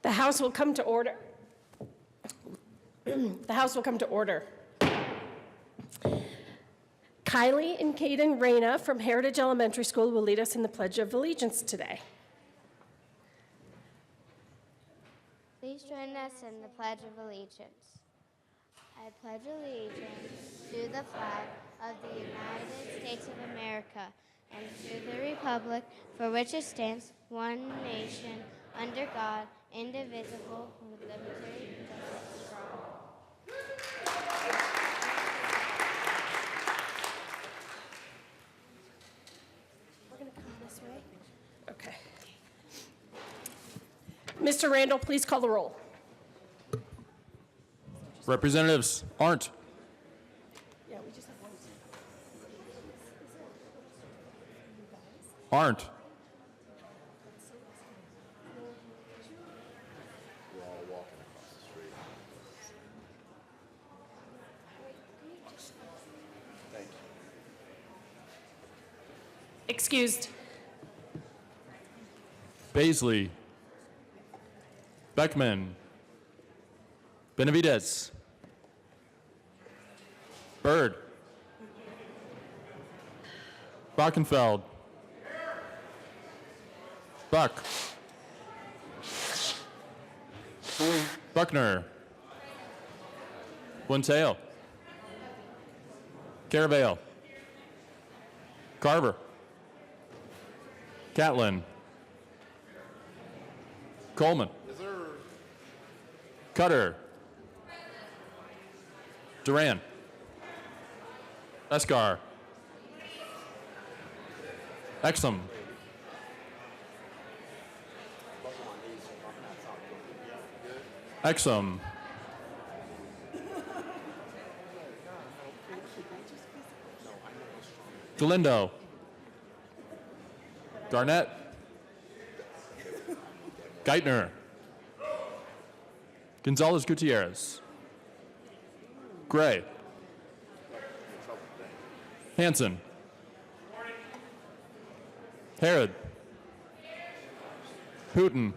The House will come to order. The House will come to order. Kylie and Caden Reyna from Heritage Elementary School will lead us in the Pledge of Allegiance today. Please join us in the Pledge of Allegiance. I pledge allegiance to the flag of the United States of America and to the republic for which it stands, one nation, under God, indivisible, with liberty and justice for all. We're going to come this way. Okay. Mr. Randall, please call the roll. Representatives Arndt, Yeah, we just have one. Arndt, Excused. Baisley, Beckman, Benavidez, Bird, Bockenfeld, Buck, Buckner, Bunteo, Caravale, Carver, Catlin, Coleman, Cutter, Duran, Escar, Exum, Exum, Galindo, Garnett, Geithner, Gonzalez Gutierrez, Gray, Hanson, Herod, Hooten,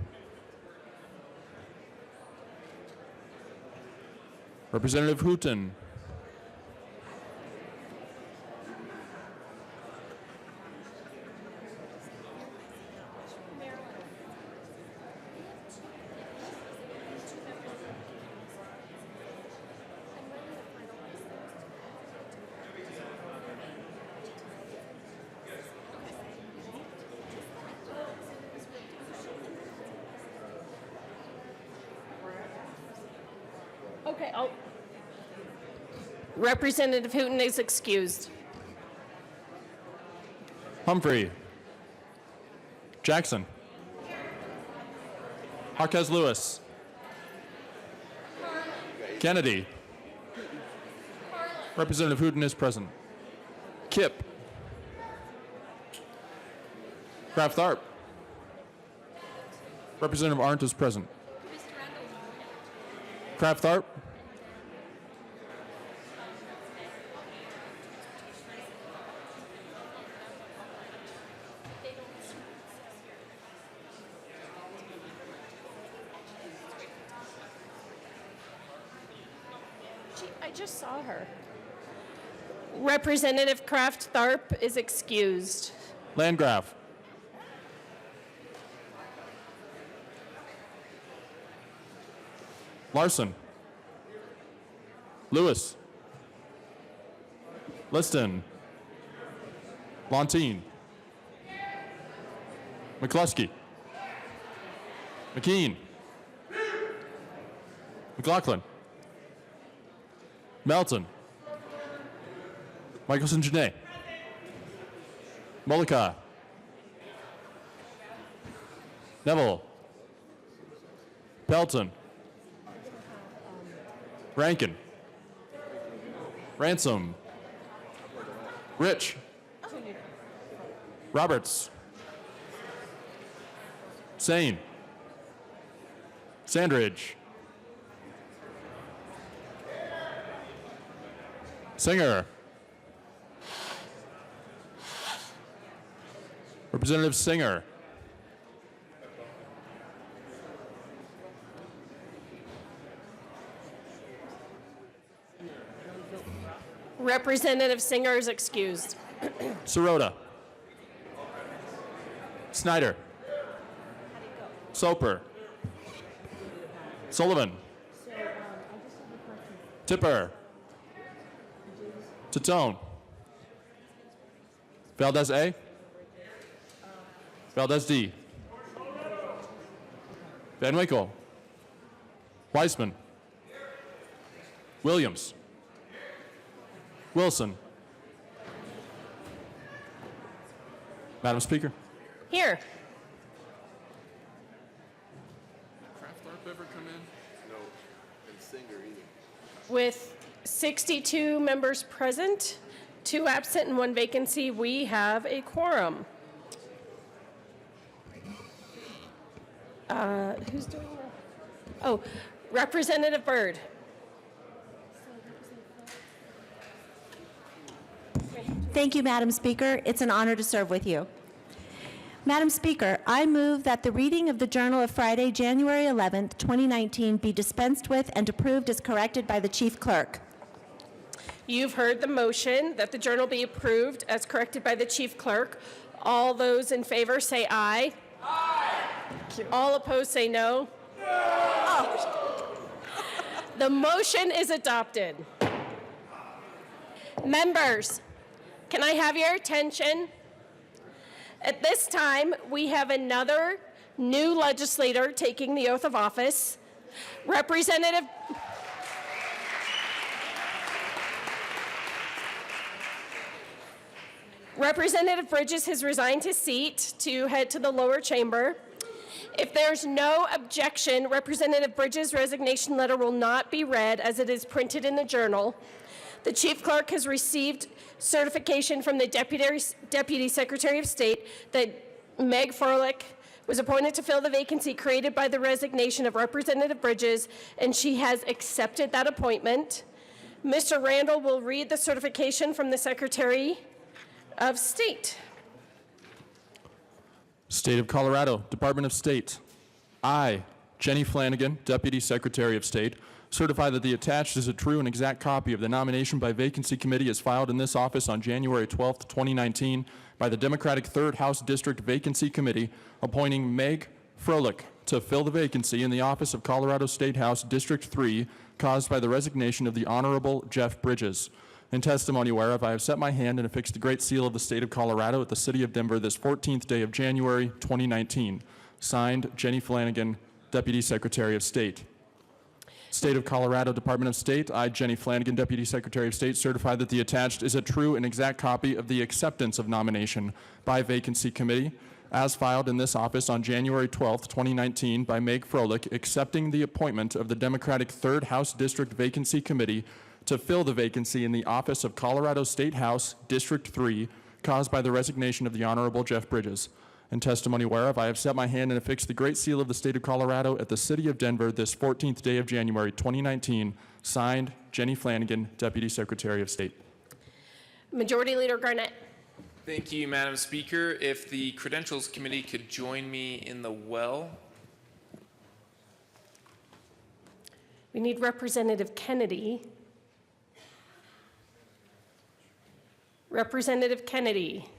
Representative Hooten, Okay, Representative Hooten is excused. Humphrey, Jackson, Jaquez Lewis, Kennedy, Representative Hooten is present. Kipp, Kraft Tharp, Representative Arndt is present. Kraft Tharp, I just saw her. Representative Kraft Tharp is excused. Landgraf, Larson, Lewis, Liston, Lontine, McCluskey, McKean, McLaughlin, Melton, Michelson Janae, Mollica, Neville, Pelton, Rankin, Ransom, Rich, Roberts, Sane, Sandridge, Singer, Representative Singer, Representative Singer is excused. Sirota. Snyder. Soper. Sullivan. Tipper. Tatone. Valdez A. Valdez D. Van Winkle. Weissman. Williams. Wilson. Madam Speaker. Here. Kraftlarp ever come in? No, and Singer either. With 62 members present, 2 absent and 1 vacancy, we have a quorum. Who's doing that? Oh, Representative Byrd. Thank you, Madam Speaker. It's an honor to serve with you. Madam Speaker, I move that the reading of the Journal of Friday, January 11th, 2019 be dispensed with and approved as corrected by the Chief Clerk. You've heard the motion that the journal be approved as corrected by the Chief Clerk. All those in favor say aye. Aye. All opposed say no. No. The motion is adopted. Members, can I have your attention? At this time, we have another new legislator taking the oath of office. Representative Bridges has resigned his seat to head to the lower chamber. If there's no objection, Representative Bridges' resignation letter will not be read as it is printed in the journal. The Chief Clerk has received certification from the Deputy Secretary of State that Meg Froelich was appointed to fill the vacancy created by the resignation of Representative Bridges, and she has accepted that appointment. Mr. Randall will read the certification from the Secretary of State. State of Colorado, Department of State. I, Jenny Flanagan, Deputy Secretary of State, certify that the attached is a true and exact copy of the nomination by vacancy committee as filed in this office on January 12th, 2019 by the Democratic 3rd House District Vacancy Committee appointing Meg Froelich to fill the vacancy in the office of Colorado State House District 3 caused by the resignation of the Honorable Jeff Bridges. In testimony whereof I have set my hand and affixed the Great Seal of the State of Colorado at the City of Denver this 14th day of January 2019. Signed, Jenny Flanagan, Deputy Secretary of State. State of Colorado, Department of State. I, Jenny Flanagan, Deputy Secretary of State, certify that the attached is a true and exact copy of the acceptance of nomination by Vacancy Committee as filed in this office on January 12th, 2019 by Meg Froelich, accepting the appointment of the Democratic 3rd House District Vacancy Committee to fill the vacancy in the office of Colorado State House District 3 caused by the resignation of the Honorable Jeff Bridges. In testimony whereof I have set my hand and affixed the Great Seal of the State of Colorado at the City of Denver this 14th day of January 2019. Signed, Jenny Flanagan, Deputy Secretary of State. Majority Leader Garnett. Thank you, Madam Speaker. If the Credentials Committee could join me in the well. We need Representative Kennedy. Representative Kennedy.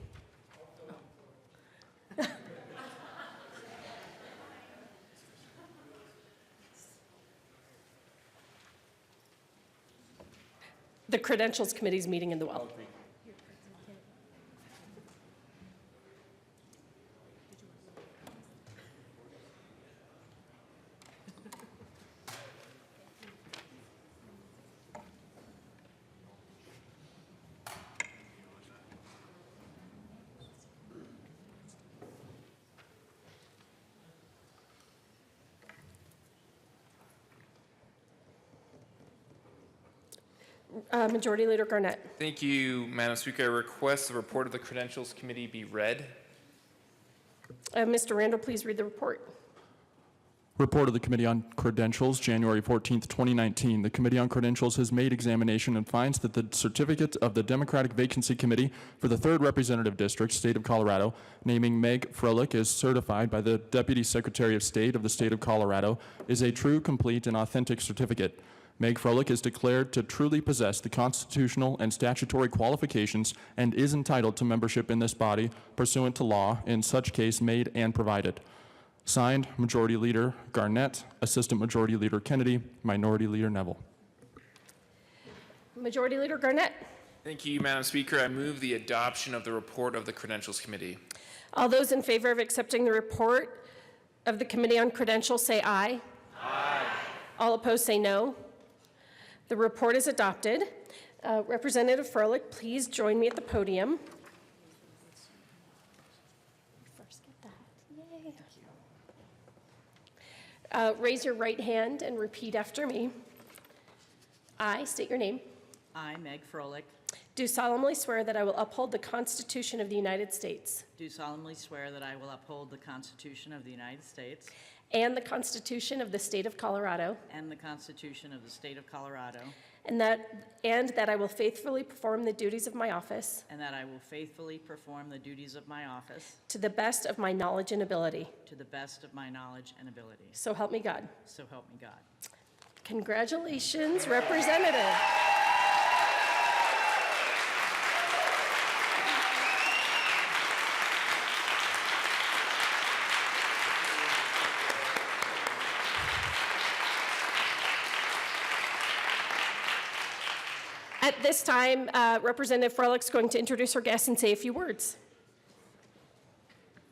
The Credentials Committee's meeting in the well. Majority Leader Garnett. Thank you, Madam Speaker. I request the report of the Credentials Committee be read. Mr. Randall, please read the report. Report of the Committee on Credentials, January 14th, 2019. The Committee on Credentials has made examination and finds that the certificate of the Democratic Vacancy Committee for the 3rd Representative District, State of Colorado, naming Meg Froelich as certified by the Deputy Secretary of State of the State of Colorado, is a true, complete, and authentic certificate. Meg Froelich is declared to truly possess the constitutional and statutory qualifications and is entitled to membership in this body pursuant to law in such case made and provided. Signed, Majority Leader Garnett, Assistant Majority Leader Kennedy, Minority Leader Neville. Majority Leader Garnett. Thank you, Madam Speaker. I move the adoption of the report of the Credentials Committee. All those in favor of accepting the report of the Committee on Credentials say aye. Aye. All opposed say no. The report is adopted. Representative Froelich, please join me at the podium. First get that. Yay. Raise your right hand and repeat after me. I state your name. I, Meg Froelich, Do solemnly swear that I will uphold the Constitution of the United States do solemnly swear that I will uphold the Constitution of the United States and the Constitution of the State of Colorado, and the Constitution of the State of Colorado, and that I will faithfully perform the duties of my office and that I will faithfully perform the duties of my office to the best of my knowledge and ability. to the best of my knowledge and ability. So help me God. So help me God. Congratulations, Representative. At this time, Representative Froelich is going to introduce her guests and say a few words.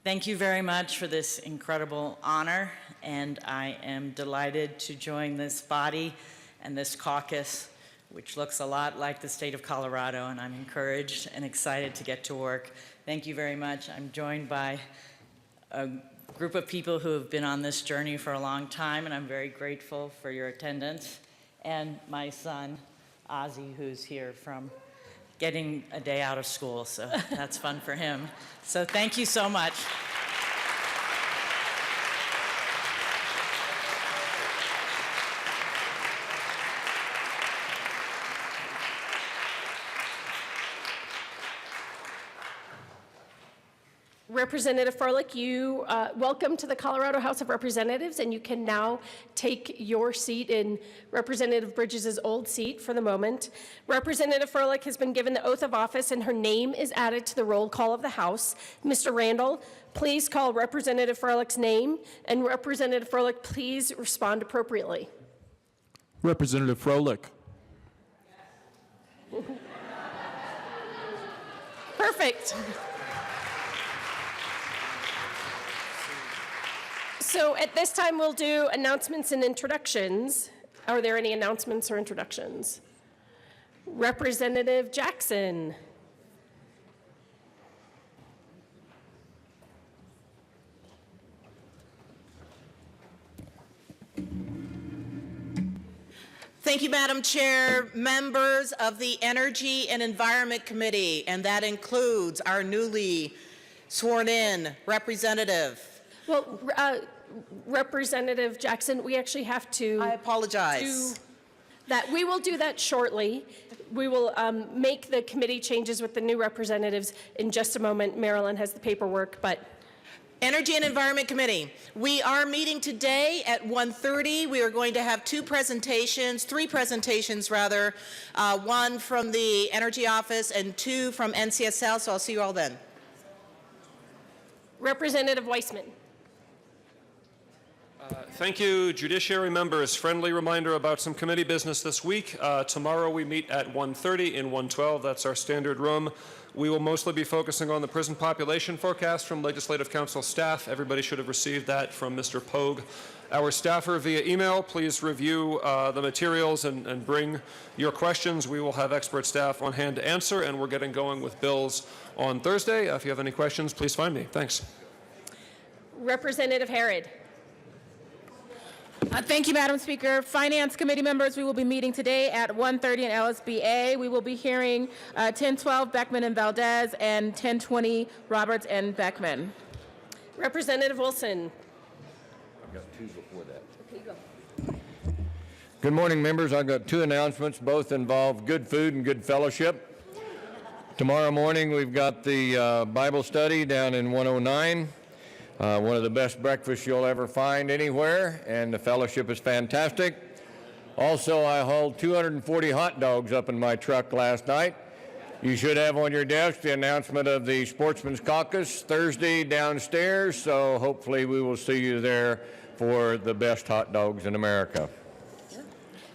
Thank you very much for this incredible honor, and I am delighted to join this body and this caucus, which looks a lot like the state of Colorado, and I'm encouraged and excited to get to work. Thank you very much. I'm joined by a group of people who have been on this journey for a long time, and I'm very grateful for your attendance, and my son, Ozzy, who's here from getting a day out of school, so that's fun for him. So thank you so much. Representative Froelich, you welcome to the Colorado House of Representatives, and you can now take your seat in Representative Bridges' old seat for the moment. Representative Froelich has been given the oath of office, and her name is added to the roll call of the House. Mr. Randall, please call Representative Froelich's name, and Representative Froelich, please respond appropriately. Representative Froelich. Perfect. So at this time, we'll do announcements and introductions. Are there any announcements or introductions? Representative Jackson. Thank you, Madam Chair, members of the Energy and Environment Committee, and that includes our newly sworn-in representative. Well, Representative Jackson, we actually have to I apologize. do that. We will do that shortly. We will make the committee changes with the new representatives in just a moment. Marilyn has the paperwork, but Energy and Environment Committee, we are meeting today at 1:30. We are going to have three presentations rather, one from the Energy Office and two from NCSL, so I'll see you all then. Representative Weissman. Thank you, judiciary members. Friendly reminder about some committee business this week. Tomorrow we meet at 1:30 in 112. That's our standard room. We will mostly be focusing on the prison population forecast from Legislative Council staff. Everybody should have received that from Mr. Pogue, our staffer, via email. Please review the materials and bring your questions. We will have expert staff on hand to answer, and we're getting going with bills on Thursday. If you have any questions, please find me. Thanks. Representative Herod. Thank you, Madam Speaker. Finance Committee members, we will be meeting today at 1:30 in LSBA. We will be hearing 1012 Beckman and Valdez and 1020 Roberts and Beckman. Representative Wilson. I've got two before that. Okay, go. Good morning, members. I've got two announcements. Both involve good food and good fellowship. Tomorrow morning, we've got the Bible study down in 109. One of the best breakfasts you'll ever find anywhere, and the fellowship is fantastic. Also, I hauled 240 hot dogs up in my truck last night. You should have on your desk the announcement of the Sportsman's Caucus Thursday downstairs, so hopefully we will see you there for the best hot dogs in America.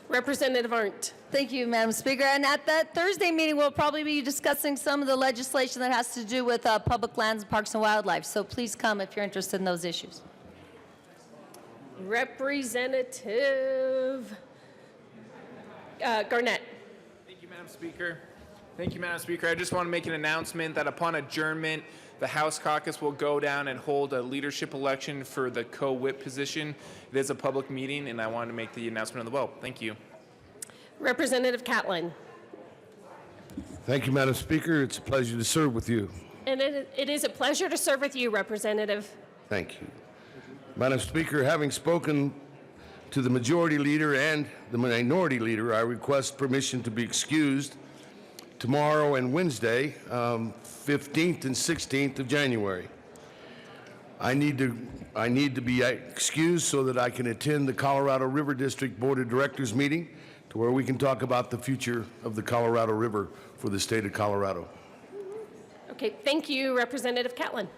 Representative Arndt. Thank you, Madam Speaker. And at that Thursday meeting, we'll probably be discussing some of the legislation that has to do with public lands, parks, and wildlife. So please come if you're interested in those issues. Representative Garnett. Thank you, Madam Speaker. Thank you, Madam Speaker. I just want to make an announcement that upon adjournment, the House caucus will go down and hold a leadership election for the co-whip position. It is a public meeting, and I wanted to make the announcement on the vote. Thank you. Representative Catlin. Thank you, Madam Speaker. It's a pleasure to serve with you. And it is a pleasure to serve with you, Representative. Thank you. Madam Speaker, having spoken to the Majority Leader and the Minority Leader, I request permission to be excused tomorrow and Wednesday, 15th and 16th of January. I need to be excused so that I can attend the Colorado River District Board of Directors meeting to where we can talk about the future of the Colorado River for the state of Colorado. Okay, thank you, Representative Catlin.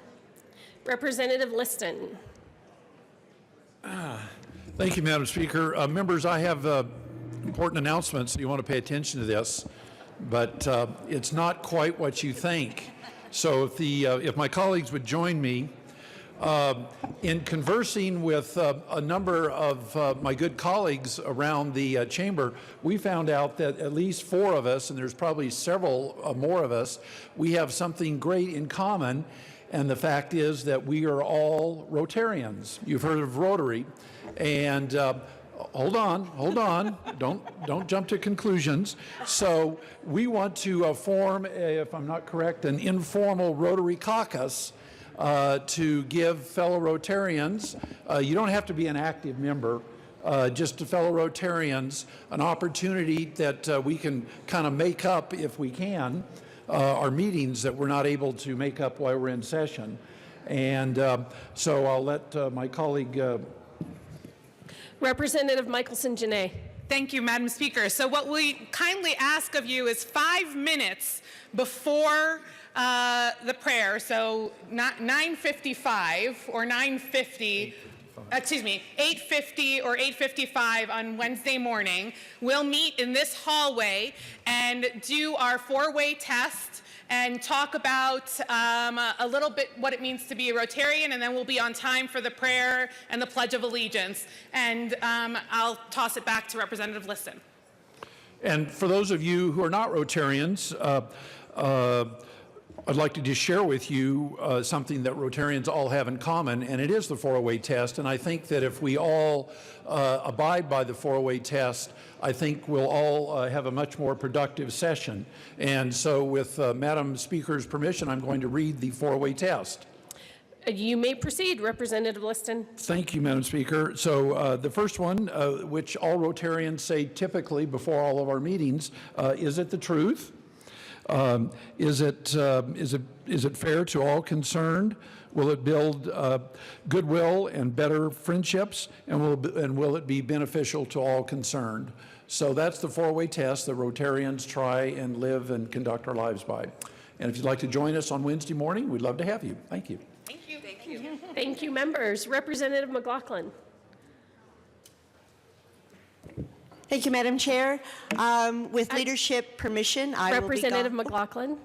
Representative Liston. Thank you, Madam Speaker. Members, I have important announcements. You want to pay attention to this, but it's not quite what you think. So if my colleagues would join me in conversing with a number of my good colleagues around the chamber, we found out that at least 4 of us, and there's probably several more of us, we have something great in common, and the fact is that we are all Rotarians. You've heard of Rotary, and hold on, don't jump to conclusions. So we want to form, if I'm not correct, an informal Rotary caucus to give fellow Rotarians, you don't have to be an active member, just to fellow Rotarians, an opportunity that we can kind of make up, if we can, our meetings that we're not able to make up while we're in session. And so I'll let my colleague... Representative Michelson-Jeannet. Thank you, Madam Speaker. So what we kindly ask of you is 5 minutes before the prayer, so not 9:55 or 9:50, excuse me, 8:50 or 8:55 on Wednesday morning. We'll meet in this hallway and do our 4-way test and talk about a little bit what it means to be a Rotarian, and then we'll be on time for the prayer and the Pledge of Allegiance. And I'll toss it back to Representative Liston. And for those of you who are not Rotarians, I'd like to just share with you something that Rotarians all have in common, and it is the 4-way test. And I think that if we all abide by the 4-way test, I think we'll all have a much more productive session. And so with Madam Speaker's permission, I'm going to read the 4-way test. You may proceed, Representative Liston. Thank you, Madam Speaker. So the first one, which all Rotarians say typically before all of our meetings, is it the truth? Is it fair to all concerned? Will it build goodwill and better friendships? And will it be beneficial to all concerned? So that's the 4-way test that Rotarians try and live and conduct our lives by. And if you'd like to join us on Wednesday morning, we'd love to have you. Thank you. Thank you. Thank you. Thank you, members. Representative McLaughlin. Thank you, Madam Chair. With leadership permission, I will be Representative McLaughlin,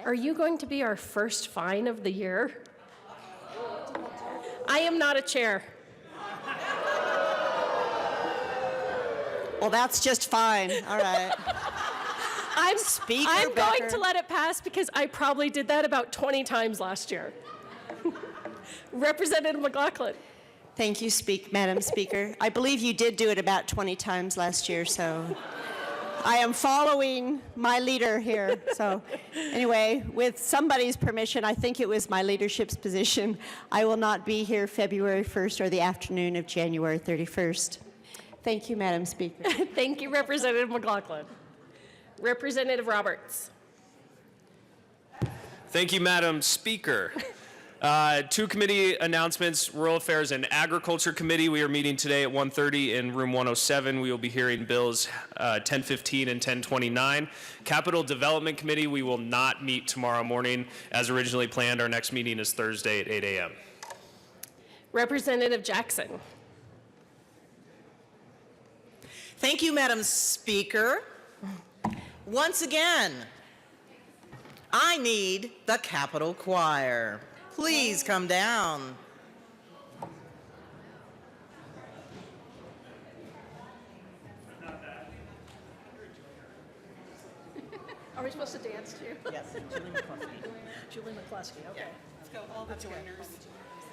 are you going to be our first fine of the year? I am not a chair. Well, that's just fine. All right. I'm Speaker going Becker. to let it pass because I probably did that about 20 times last year. Representative McLaughlin. Thank you, Madam Speaker. I believe you did do it about 20 times last year, so I am following my leader here. So anyway, with somebody's permission, I think it was my leadership's position, I will not be here February 1st or the afternoon of January 31st. Thank you, Madam Speaker. Thank you, Representative McLaughlin. Representative Roberts. Thank you, Madam Speaker. Two committee announcements. Rural Affairs and Agriculture Committee. We are meeting today at 1:30 in room 107. We will be hearing bills 1015 and 1029. Capital Development Committee. We will not meet tomorrow morning as originally planned. Our next meeting is Thursday at 8 a.m. Representative Jackson. Thank you, Madam Speaker. Once again, I need the Capitol Choir. Please come down. Are we supposed to dance too? Yes, Julie McCluskey. Julie McCluskey, okay. Let's go, all the joiners.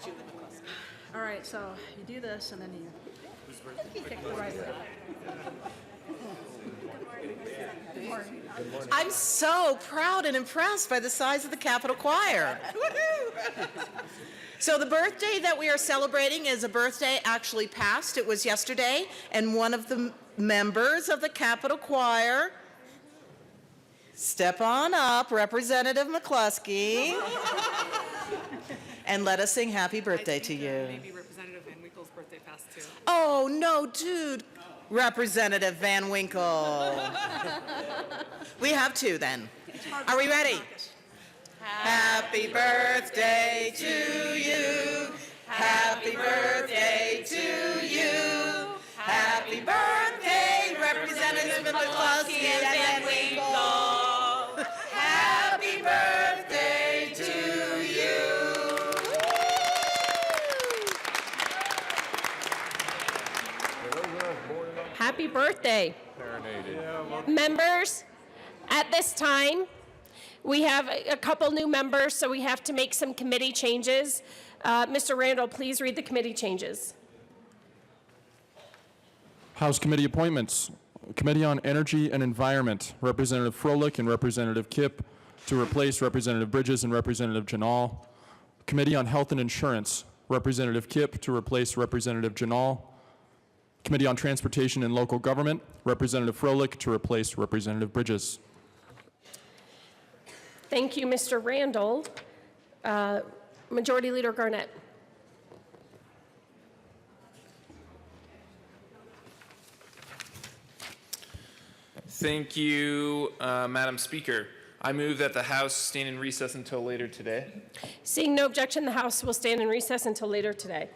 Julie McCluskey. All right, so you do this and then you kick the right way. I'm so proud and impressed by the size of the Capitol Choir. So the birthday that we are celebrating is a birthday actually past. It was yesterday, and one of the members of the Capitol Choir, step on up, Representative McCluskey, and let us sing happy birthday to you. Maybe Representative Van Winkle's birthday passed too. Oh, no, dude. Representative Van Winkle. We have two then. Are we ready? Happy birthday to you. Happy birthday to you. Happy birthday, Representative McCluskey and Van Winkle. Happy birthday to you. Happy birthday. Members, at this time, we have a couple new members, so we have to make some committee changes. Mr. Randall, please read the committee changes. House Committee appointments. Committee on Energy and Environment, Representative Froelich and Representative Kipp to replace Representative Bridges and Representative Janal. Committee on Health and Insurance, Representative Kipp to replace Representative Janal. Committee on Transportation and Local Government, Representative Froelich to replace Representative Bridges. Thank you, Mr. Randall. Majority Leader Garnett. Thank you, Madam Speaker. I move that the House stand in recess until later today. Seeing no objection, the House will stand in recess until later today.